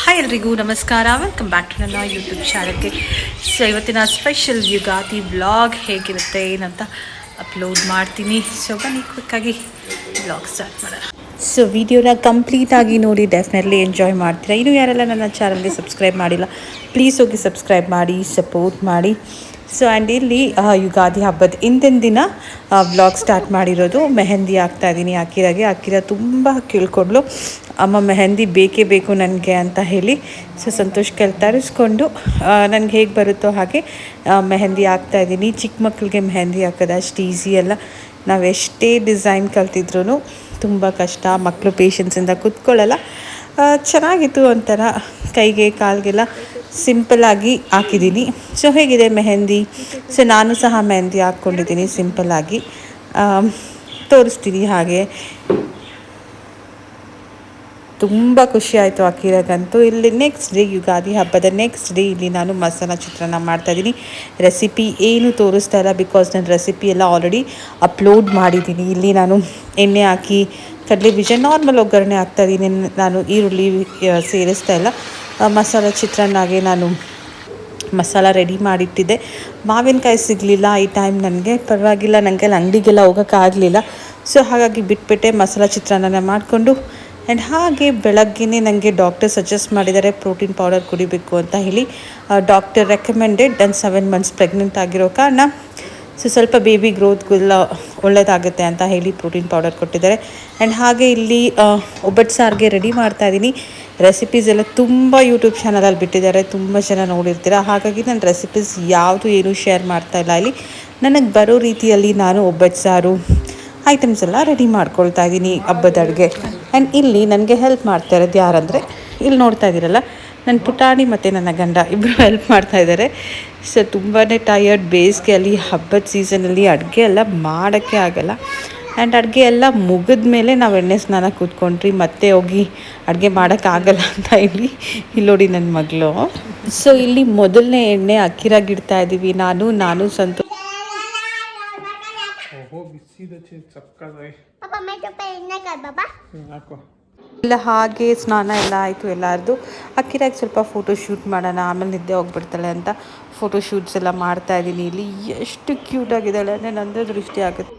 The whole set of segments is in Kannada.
ಹಾಯ್ ಎಲ್ರಿಗೂ ನಮಸ್ಕಾರ, ವೆಲ್ಕಮ್ ಬ್ಯಾಕ್ ಟು ನನ್ನ ಯೂಟ್ಯೂಬ್ ಚಾನಲ್ಗೆ. ಸೊ ಇವತ್ತಿನ ಸ್ಪೆಷಲ್ ಯುಗಾದಿ ವ್ಲಾಗ್ ಹೇಗಿರುತ್ತೆ ಏನಂತ ಅಪ್ಲೋಡ್ ಮಾಡ್ತೀನಿ. ಸೊ ಬನ್ನಿ ಕ್ವಿಕ್ಕಾಗಿ ವ್ಲಾಗ್ ಸ್ಟಾರ್ಟ್ ಮಾಡೋಣ. ಸೊ ವಿಡಿಯೋನ ಕಂಪ್ಲೀಟಾಗಿ ನೋಡಿ ಡೆಫಿನೆಟ್ಲಿ ಎಂಜಾಯ್ ಮಾಡ್ತೀರಾ. ಇನ್ನೂ ಯಾರೆಲ್ಲ ನನ್ನ ಚಾನಲ್ಗೆ ಸಬ್ಸ್ಕ್ರೈಬ್ ಮಾಡಿಲ್ಲ, ಪ್ಲೀಸ್ ಹೋಗಿ ಸಬ್ಸ್ಕ್ರೈಬ್ ಮಾಡಿ, ಸಪೋರ್ಟ್ ಮಾಡಿ. ಸೊ ಆ್ಯಂಡ್ ಇಲ್ಲಿ ಯುಗಾದಿ ಹಬ್ಬದ ಹಿಂದಿನ ದಿನ ವ್ಲಾಗ್ ಸ್ಟಾರ್ಟ್ ಮಾಡಿರೋದು. ಮೆಹಂದಿ ಹಾಕ್ತಾಯಿದ್ದೀನಿ ಅಕ್ಕಿರ ತುಂಬ ಕೇಳ್ಕೊಂಡ್ಲು, ಅಮ್ಮ ಮೆಹಂದಿ ಬೇಕೇ ಬೇಕು ನನಗೆ ಅಂತ ಹೇಳಿ. ಸೊ ಸಂತೋಷ್ ಕೈಲಿ ತರಿಸ್ಕೊಂಡು ನನಗೆ ಹೇಗೆ ಬರುತ್ತೋ ಹಾಗೆ ಮೆಹಂದಿ ಹಾಕ್ತಾಯಿದ್ದೀನಿ. ಚಿಕ್ಕ ಮಕ್ಕಳಿಗೆ ಮೆಹಂದಿ ಹಾಕೋದು ಅಷ್ಟು ಈಸಿ ಅಲ್ಲ. ನಾವು ಎಷ್ಟೇ ಡಿಸೈನ್ ಕಲ್ತಿದ್ರೂ ತುಂಬ ಕಷ್ಟ, ಮಕ್ಕಳು ಪೇಷನ್ಸಿಂದ ಕೂತ್ಕೊಳ್ಳಲ್ಲ. ಚೆನ್ನಾಗಿತ್ತು, ಒಂಥರ ಕೈಗೆ ಕಾಲಿಗೆಲ್ಲ ಸಿಂಪಲ್ಲಾಗಿ ಹಾಕಿದ್ದೀನಿ. ಸೊ ಹೇಗಿದೆ ಮೆಹಂದಿ? ಸೊ ನಾನು ಸಹ ಮೆಹಂದಿ ಹಾಕ್ಕೊಂಡಿದ್ದೀನಿ ಸಿಂಪಲ್ಲಾಗಿ, ತೋರಿಸ್ತೀನಿ. ಹಾಗೆ ತುಂಬ ಖುಷಿ ಆಯಿತು ಅಕ್ಕಿರಾಗಂತೂ. ಇಲ್ಲಿ ನೆಕ್ಸ್ಟ್ ಡೇ, ಯುಗಾದಿ ಹಬ್ಬದ ನೆಕ್ಸ್ಟ್ ಡೇ ಇಲ್ಲಿ ನಾನು ಮಸಾಲ ಚಿತ್ರಾನ್ನ ಮಾಡ್ತಾಯಿದ್ದೀನಿ. ರೆಸಿಪಿ ಏನು ತೋರಿಸ್ತಾ ಇಲ್ಲ, ಬಿಕಾಸ್ ನಾನು ರೆಸಿಪಿ ಎಲ್ಲ ಆಲ್ರೆಡಿ ಅಪ್ಲೋಡ್ ಮಾಡಿದ್ದೀನಿ. ಇಲ್ಲಿ ನಾನು ಎಣ್ಣೆ ಹಾಕಿ ಕಡಲೆ ಬೀಜ ನಾರ್ಮಲ್ ಒಗ್ಗರಣೆ ಹಾಕ್ತಾಯಿದ್ದೀನಿ. ನಾನು ಈರುಳ್ಳಿ ಸೇರಿಸ್ತಾ ಇಲ್ಲ. ಮಸಾಲ ಚಿತ್ರಾನ್ನಾಗೆ ನಾನು ಮಸಾಲ ರೆಡಿ ಮಾಡಿಟ್ಟಿದ್ದೆ. ಮಾವಿನಕಾಯಿ ಸಿಗಲಿಲ್ಲ ಈ ಟೈಮ್ ನನಗೆ, ಪರವಾಗಿಲ್ಲ, ನನಗೆ ಅಂಗಡಿಗೆಲ್ಲ ಹೋಗೋಕ್ಕಾಗಲಿಲ್ಲ. ಸೊ ಹಾಗಾಗಿ ಬಿಟ್ಬಿಟ್ಟೆ, ಮಸಾಲ ಚಿತ್ರಾನ್ನ ಮಾಡಿಕೊಂಡು. ಆ್ಯಂಡ್ ಹಾಗೆ ಬೆಳಗ್ಗೆಯೇ ನನಗೆ ಡಾಕ್ಟರ್ ಸಜೆಸ್ಟ್ ಮಾಡಿದ್ದಾರೆ ಪ್ರೋಟೀನ್ ಪೌಡರ್ ಕುಡಿಬೇಕು ಅಂತ ಹೇಳಿ. Doctor recommended. ನಾನು 7 ಮಂತ್ಸ್ ಪ್ರೆಗ್ನೆಂಟ್ ಆಗಿರೋ ಕಾರಣ ಸೊ ಸ್ವಲ್ಪ ಬೇಬಿ ಗ್ರೋತ್ಗೆಲ್ಲ ಒಳ್ಳೆಯದಾಗುತ್ತೆ ಅಂತ ಹೇಳಿ ಪ್ರೋಟೀನ್ ಪೌಡರ್ ಕೊಟ್ಟಿದ್ದಾರೆ. ಆ್ಯಂಡ್ ಹಾಗೆ ಇಲ್ಲಿ ಒಬ್ಬಟ್ಟು ಸಾರಿಗೆ ರೆಡಿ ಮಾಡ್ತಾಯಿದ್ದೀನಿ. ರೆಸಿಪೀಸ್ ಎಲ್ಲ ತುಂಬ ಯೂಟ್ಯೂಬ್ ಚಾನಲಲ್ಲಿ ಬಿಟ್ಟಿದ್ದಾರೆ, ತುಂಬ ಜನ ನೋಡಿರ್ತೀರ. ಹಾಗಾಗಿ ನಾನು ರೆಸಿಪೀಸ್ ಯಾವುದು ಏನೂ ಶೇರ್ ಮಾಡ್ತಾಯಿಲ್ಲ. ಇಲ್ಲಿ ನನಗೆ ಬರೋ ರೀತಿಯಲ್ಲಿ ನಾನು ಒಬ್ಬಟ್ಟು ಸಾರು ಐಟಮ್ಸ್ ಎಲ್ಲ ರೆಡಿ ಮಾಡ್ಕೊಳ್ತಾ ಇದ್ದೀನಿ ಹಬ್ಬದ ಅಡುಗೆ. ಆ್ಯಂಡ್ ಇಲ್ಲಿ ನನಗೆ ಹೆಲ್ಪ್ ಮಾಡ್ತಾ ಇರೋದು ಯಾರಂದರೆ, ಇಲ್ಲಿ ನೋಡ್ತಾ ಇದ್ದೀರಲ್ಲ, ನನ್ನ ಪುಟಾಣಿ ಮತ್ತು ನನ್ನ ಗಂಡ ಇಬ್ಬರು ಹೆಲ್ಪ್ ಮಾಡ್ತಾಯಿದ್ದಾರೆ. ಸೊ ತುಂಬಾ ಟಯರ್ಡ್, ಬೇಸಿಗೆಯಲ್ಲಿ ಹಬ್ಬದ ಸೀಸನಲ್ಲಿ ಅಡುಗೆ ಎಲ್ಲ ಮಾಡೋಕ್ಕೆ ಆಗೋಲ್ಲ. ಆ್ಯಂಡ್ ಅಡುಗೆ ಎಲ್ಲ ಮುಗಿದ ಮೇಲೆ ನಾವು ಎಣ್ಣೆ ಸ್ನಾನ ಕೂತ್ಕೊಂಡ್ರಿ, ಮತ್ತೆ ಹೋಗಿ ಅಡುಗೆ ಮಾಡೋಕ್ಕಾಗಲ್ಲ ಅಂತ ಇಲ್ಲಿ ನೋಡಿ ನನ್ನ ಮಗಳು. ಸೊ ಇಲ್ಲಿ ಮೊದಲನೇ ಎಣ್ಣೆ ಅಕ್ಕಿರಾಗಿಡ್ತಾ ಇದ್ದೀವಿ. ನಾನು ಸಂತೋಷ ಇಲ್ಲ. ಹಾಗೆ ಸ್ನಾನ ಎಲ್ಲ ಆಯಿತು ಎಲ್ಲರದು. ಅಕ್ಕಿರಾಗಿ ಸ್ವಲ್ಪ ಫೋಟೋ ಶೂಟ್ ಮಾಡೋಣ, ಆಮೇಲೆ ನಿದ್ದೆ ಹೋಗ್ಬಿಡ್ತಾಳೆ ಅಂತ ಫೋಟೋ ಶೂಟ್ಸ್ ಎಲ್ಲ ಮಾಡ್ತಾಯಿದ್ದೀನಿ. ಇಲ್ಲಿ ಎಷ್ಟು ಕ್ಯೂಟಾಗಿದ್ದಾಳೆ ಅಂದರೆ ನಂದು ದೃಷ್ಟಿ ಆಗುತ್ತೆ.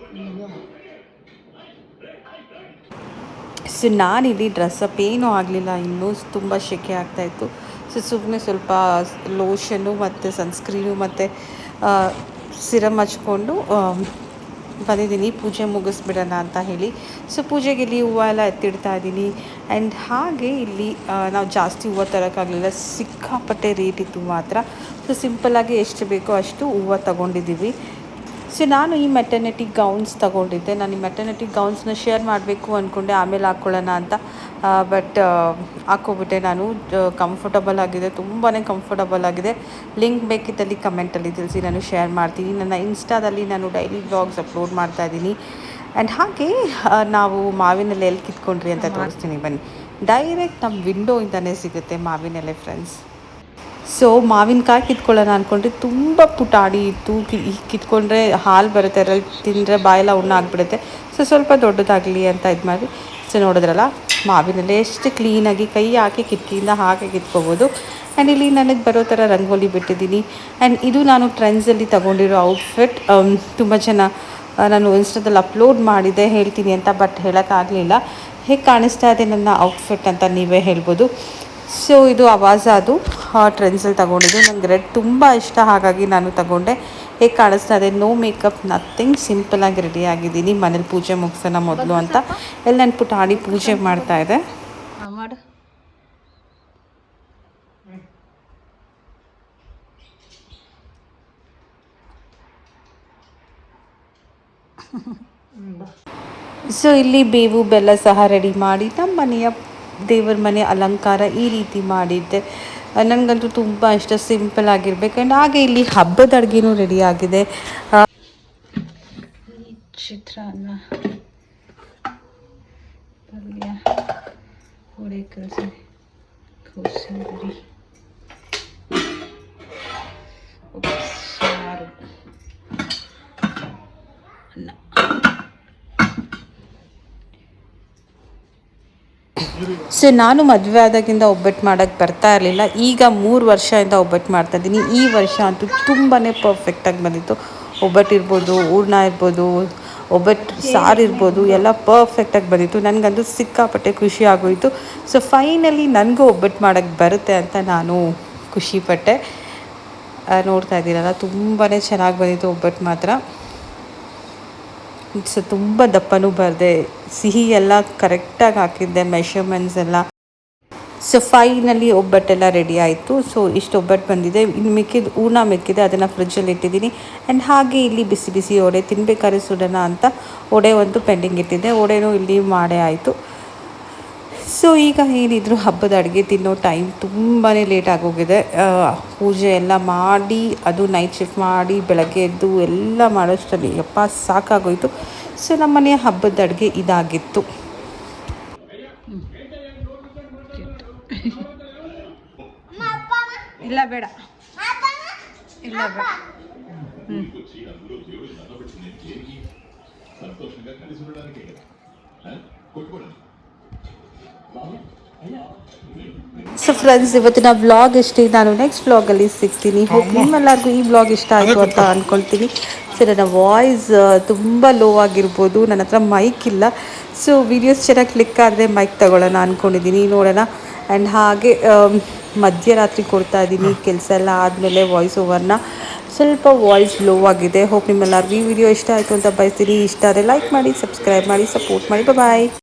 ಸೊ ನಾನಿಲ್ಲಿ ಡ್ರೆಸ್ಸಪ್ ಏನೂ ಆಗಲಿಲ್ಲ, ಇನ್ನೂ ತುಂಬ ಸೆಕೆ ಆಗ್ತಾಯಿತ್ತು. ಸೊ ಸುಮ್ಮನೆ ಸ್ವಲ್ಪ ಲೋಷನ್ನು ಮತ್ತು ಸನ್ಸ್ಕ್ರೀನು ಮತ್ತು ಸಿರಮ್ ಹಚ್ಕೊಂಡು ಬಂದಿದ್ದೀನಿ ಪೂಜೆ ಮುಗಿಸ್ಬಿಡೋಣ ಅಂತ ಹೇಳಿ. ಸೊ ಪೂಜೆಗೆ ಇಲ್ಲಿ ಹೂವು ಎಲ್ಲ ಎತ್ತಿಡ್ತಾ ಇದ್ದೀನಿ. ಆ್ಯಂಡ್ ಹಾಗೆ ಇಲ್ಲಿ ನಾವು ಜಾಸ್ತಿ ಹೂವು ತರೋಕ್ಕಾಗಲಿಲ್ಲ, ಸಿಕ್ಕಾಪಟ್ಟೆ ರೇಟ್ ಇತ್ತು ಮಾತ್ರ. ಸೊ ಸಿಂಪಲ್ಲಾಗಿ ಎಷ್ಟು ಬೇಕೋ ಅಷ್ಟು ಹೂವು ತೊಗೊಂಡಿದ್ದೀವಿ. ಸೊ ನಾನು ಈ ಮೆಟರ್ನಿಟಿ ಗೌನ್ಸ್ ತೊಗೊಂಡಿದ್ದೆ. ನಾನು ಈ ಮೆಟರ್ನಿಟಿ ಗೌನ್ಸ್ನ ಶೇರ್ ಮಾಡಬೇಕು ಅಂದ್ಕೊಂಡೆ, ಆಮೇಲೆ ಹಾಕ್ಕೊಳ್ಳೋಣ ಅಂತ. ಬಟ್ ಹಾಕ್ಕೊಬಿಟ್ಟೆ ನಾನು. ಕಂಫರ್ಟಬಲ್ ಆಗಿದೆ, ತುಂಬಾ ಕಂಫರ್ಟಬಲ್ ಆಗಿದೆ. ಲಿಂಕ್ ಬೇಕಿದ್ದಲ್ಲಿ ಕಮೆಂಟಲ್ಲಿ ತಿಳಿಸಿ, ನಾನು ಶೇರ್ ಮಾಡ್ತೀನಿ. ನನ್ನ ಇನ್ಸ್ಟಾದಲ್ಲಿ ನಾನು ಡೈಲಿ ವ್ಲಾಗ್ಸ್ ಅಪ್ಲೋಡ್ ಮಾಡ್ತಾಯಿದ್ದೀನಿ. ಆ್ಯಂಡ್ ಹಾಗೆ ನಾವು ಮಾವಿನೆಲೆ ಎಲ್ಲಿ ಕಿತ್ಕೊಂಡ್ರಿ ಅಂತ ತೋರಿಸ್ತೀನಿ ಬನ್ನಿ. ಡೈರೆಕ್ಟ್ ನಮ್ಮ ವಿಂಡೋಯಿಂದನೇ ಸಿಗುತ್ತೆ ಮಾವಿನೆಲೆ ಫ್ರೆಂಡ್ಸ್. ಸೊ ಮಾವಿನಕಾಯಿ ಕಿತ್ಕೊಳ್ಳೋಣ ಅಂದ್ಕೊಂಡ್ರೆ ತುಂಬ ಪುಟಾಡಿ ಇತ್ತು. ಕಿತ್ಕೊಂಡ್ರೆ ಹಾಲು ಬರುತ್ತೆ, ಅದರಲ್ಲಿ ತಿಂದರೆ ಬಾಯೆಲ್ಲ ಹುಣ್ಣು ಆಗಿಬಿಡುತ್ತೆ. ಸೊ ಸ್ವಲ್ಪ ದೊಡ್ಡದಾಗಲಿ ಅಂತ ಇದು ಮಾಡಿ. ಸೊ ನೋಡಿದ್ರಲ್ಲ, ಮಾವಿನಲ್ಲಿ ಎಷ್ಟು ಕ್ಲೀನಾಗಿ ಕೈ ಹಾಕಿ ಕಿಟಕಿಯಿಂದ ಹಾಗೆ ಕಿತ್ಕೋಬೋದು. ಆ್ಯಂಡ್ ಇಲ್ಲಿ ನನಗೆ ಬರೋ ಥರ ರಂಗೋಲಿ ಬಿಟ್ಟಿದ್ದೀನಿ. ಆ್ಯಂಡ್ ಇದು ನಾನು ಟ್ರೆಂಡ್ಸಲ್ಲಿ ತೊಗೊಂಡಿರೋ ಔಟ್ಫಿಟ್. ತುಂಬ ಜನ ನಾನು ಇನ್ಸ್ಟಾದಲ್ಲಿ ಅಪ್ಲೋಡ್ ಮಾಡಿದ್ದೆ ಹೇಳ್ತೀನಿ ಅಂತ, ಬಟ್ ಹೇಳೋಕ್ಕಾಗಲಿಲ್ಲ. ಹೇಗೆ ಕಾಣಿಸ್ತಾ ಇದೆ ನನ್ನ ಔಟ್ಫಿಟ್ ಅಂತ ನೀವೇ ಹೇಳ್ಬೋದು. ಸೊ ಇದು ಆವಾಜ, ಅದು ಟ್ರೆಂಡ್ಸಲ್ಲಿ ತೊಗೊಂಡಿದ್ದು. ನನಗೆ ರೆಡ್ ತುಂಬ ಇಷ್ಟ, ಹಾಗಾಗಿ ನಾನು ತೊಗೊಂಡೆ. ಹೇಗೆ ಕಾಣಿಸ್ತಾ ಇದೆ, ನೋ ಮೇಕಪ್, ನಥಿಂಗ್, ಸಿಂಪಲಾಗಿ ರೆಡಿ ಆಗಿದ್ದೀನಿ. ಮನೇಲಿ ಪೂಜೆ ಮುಗಿಸೋಣ ಮೊದಲು ಅಂತ ಎಲ್ಲ ನನ್ನ ಪುಟಾಣಿ ಪೂಜೆ ಮಾಡ್ತಾಯಿದೆ. ಮಾಡು. ಸೊ ಇಲ್ಲಿ ಬೇವು ಬೆಲ್ಲ ಸಹ ರೆಡಿ ಮಾಡಿ ನಮ್ಮ ಮನೆಯ ದೇವರ ಮನೆ ಅಲಂಕಾರ ಈ ರೀತಿ ಮಾಡಿದ್ದೆ. ನನಗಂತೂ ತುಂಬ ಇಷ್ಟ, ಸಿಂಪಲ್ ಆಗಿರ್ಬೇಕು. ಆ್ಯಂಡ್ ಹಾಗೆ ಇಲ್ಲಿ ಹಬ್ಬದ ಅಡುಗೆನೂ ರೆಡಿ ಆಗಿದೆ. ಚಿತ್ರಾನ್ನ, ಪಲ್ಯ, ಕೋಸಂಬರಿ, ಸಾರು, ಅನ್ನ. ಸೊ ನಾನು ಮದುವೆ ಆದಾಗಿಂದ ಒಬ್ಬಟ್ಟು ಮಾಡೋಕ್ಕೆ ಬರ್ತಾ ಇರಲಿಲ್ಲ. ಈಗ 3 ವರ್ಷದಿಂದ ಒಬ್ಬಟ್ಟು ಮಾಡ್ತಾಯಿದ್ದೀನಿ. ಈ ವರ್ಷ ಅಂತೂ ತುಂಬಾ ಪರ್ಫೆಕ್ಟಾಗಿ ಬಂದಿತ್ತು. ಒಬ್ಬಟ್ಟು ಇರ್ಬೋದು, ಹೂರ್ಣ ಇರ್ಬೋದು, ಒಬ್ಬಟ್ಟು ಸಾರು ಇರ್ಬೋದು, ಎಲ್ಲ ಪರ್ಫೆಕ್ಟಾಗಿ ಬಂದಿತ್ತು. ನನಗಂತೂ ಸಿಕ್ಕಾಪಟ್ಟೆ ಖುಷಿ ಆಗೋಯಿತು. ಸೊ ಫೈನಲಿ ನನಗೂ ಒಬ್ಬಟ್ಟು ಮಾಡೋಕ್ಕೆ ಬರುತ್ತೆ ಅಂತ ನಾನು ಖುಷಿಪಟ್ಟೆ. ನೋಡ್ತಾ ಇದ್ದೀರಲ್ಲ, ತುಂಬಾ ಚೆನ್ನಾಗಿ ಬಂದಿತ್ತು ಒಬ್ಬಟ್ಟು ಮಾತ್ರ. ಸೊ ತುಂಬ ದಪ್ಪನೂ ಬರದೆ, ಸಿಹಿ ಎಲ್ಲ ಕರೆಕ್ಟಾಗಿ ಹಾಕಿದ್ದೆ, ಮೆಷರ್ಮೆಂಟ್ಸ್ ಎಲ್ಲ. ಸೊ ಫೈನಲಿ ಒಬ್ಬಟ್ಟೆಲ್ಲ ರೆಡಿ ಆಯಿತು. ಸೊ ಇಷ್ಟು ಒಬ್ಬಟ್ಟು ಬಂದಿದೆ. ಇನ್ನು ಮಿಕ್ಕಿದ ಹೂರ್ಣ ಮಿಕ್ಕಿದೆ, ಅದನ್ನು ಫ್ರಿಜ್ಜಲ್ಲಿ ಇಟ್ಟಿದ್ದೀನಿ. ಆ್ಯಂಡ್ ಹಾಗೆ ಇಲ್ಲಿ ಬಿಸಿ ಬಿಸಿ ವಡೆ ತಿನ್ನಬೇಕಾದ್ರೆ ಸುಡೋಣ ಅಂತ ವಡೆ ಒಂದು ಪೆಂಡಿಂಗ್ ಇಟ್ಟಿದ್ದೆ. ವಡೆನೂ ಇಲ್ಲಿ ಮಾಡೇ ಆಯಿತು. ಸೊ ಈಗ ಏನಿದ್ರು ಹಬ್ಬದ ಅಡುಗೆ ತಿನ್ನೋ ಟೈಮ್ ತುಂಬಾ ಲೇಟ್ ಆಗೋಗಿದೆ. ಪೂಜೆ ಎಲ್ಲ ಮಾಡಿ, ಅದು ನೈಟ್ ಶಿಫ್ಟ್ ಮಾಡಿ, ಬೆಳಗ್ಗೆ ಎದ್ದು ಎಲ್ಲ ಮಾಡೋಷ್ಟರಲ್ಲಿ ಯಪ್ಪ ಸಾಕಾಗೋಯಿತು. ಸೊ ನಮ್ಮ ಮನೆಯ ಹಬ್ಬದ ಅಡುಗೆ ಇದಾಗಿತ್ತು. ಇಲ್ಲ ಬೇಡ, ಇಲ್ಲ ಬೇಡ. ಸೊ ಫ್ರೆಂಡ್ಸ್, ಇವತ್ತಿನ ವ್ಲಾಗ್ ಇಷ್ಟೇ. ನಾನು ನೆಕ್ಸ್ಟ್ ವ್ಲಾಗಲ್ಲಿ ಸಿಗ್ತೀನಿ. ಹೋಪ್ ನಿಮ್ಮೆಲ್ಲರಿಗೂ ಈ ವ್ಲಾಗ್ ಇಷ್ಟ ಆಯಿತು ಅಂತ ಅಂದ್ಕೊಳ್ತೀನಿ. ಸೊ ನನ್ನ ವಾಯ್ಸ್ ತುಂಬ ಲೋ ಆಗಿರ್ಬೋದು, ನನ್ನ ಹತ್ರ ಮೈಕ್ ಇಲ್ಲ. ಸೊ ವೀಡಿಯೋಸ್ ಚೆನ್ನಾಗಿ ಕ್ಲಿಕ್ ಆದರೆ ಮೈಕ್ ತಗೊಳ್ಳೋಣ ಅಂದ್ಕೊಂಡಿದ್ದೀನಿ, ನೋಡೋಣ. ಆ್ಯಂಡ್ ಹಾಗೆ ಮಧ್ಯರಾತ್ರಿ ಕೊಡ್ತಾ ಇದ್ದೀನಿ. ಕೆಲಸ ಎಲ್ಲ ಆದಮೇಲೆ ವಾಯ್ಸ್ ಓವರ್ನ ಸ್ವಲ್ಪ ವಾಯ್ಸ್ ಲೋ ಆಗಿದೆ. ಹೋಪ್ ನಿಮ್ಮೆಲ್ಲರಿಗೂ ಈ ವಿಡಿಯೋ ಇಷ್ಟ ಆಯಿತು ಅಂತ ಬಯಸ್ತೀನಿ. ಇಷ್ಟ ಆದರೆ ಲೈಕ್ ಮಾಡಿ, ಸಬ್ಸ್ಕ್ರೈಬ್ ಮಾಡಿ, ಸಪೋರ್ಟ್ ಮಾಡಿ. ಬಾಯ್.